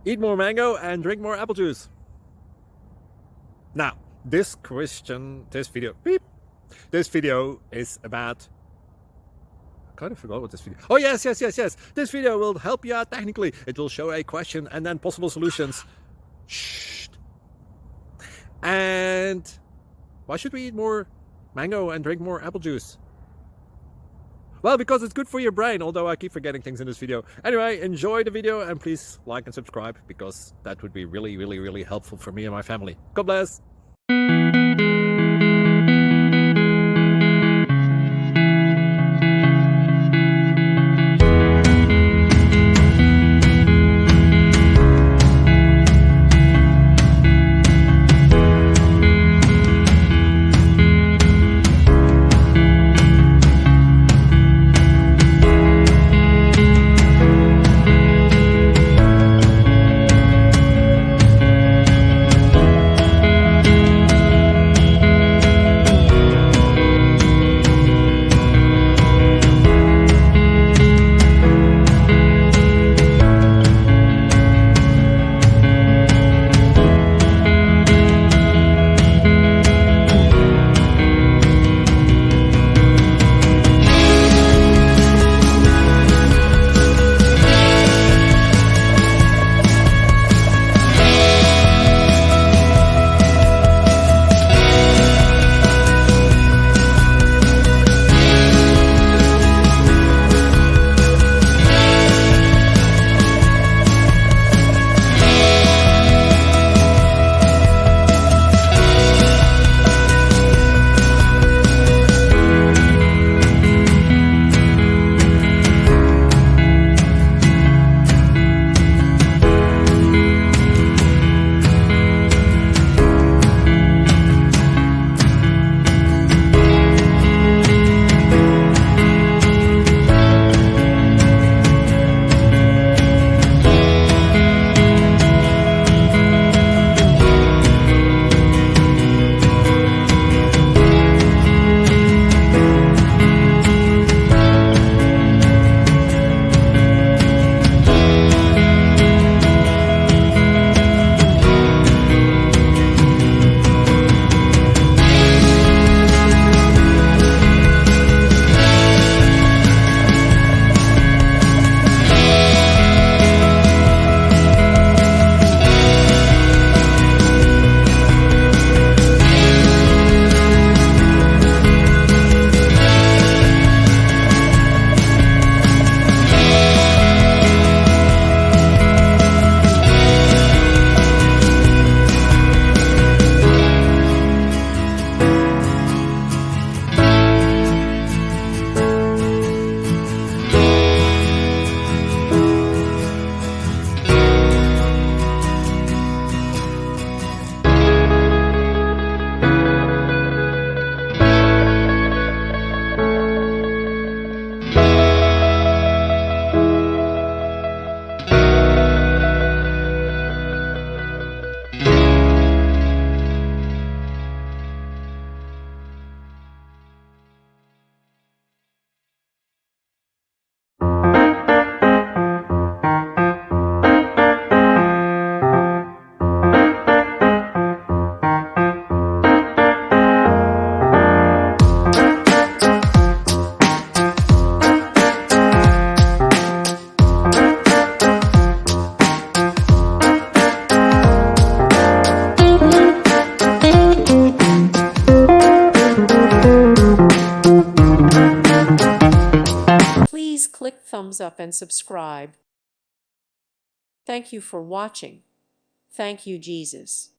eat more mango and drink more apple juice. Now, this video is about... I kind of forgot what this video... Oh, yes. This video will help you out technically. It will show a question and then possible solutions. Shh. And why should we eat more mango and drink more apple juice? Well, because it's good for your brain, although I keep forgetting things in this video. Anyway, enjoy the video and please like and subscribe, because that would be really helpful for me and my family. God bless! Click thumbs up and subscribe. Thank you for watching. Thank you, Jesus.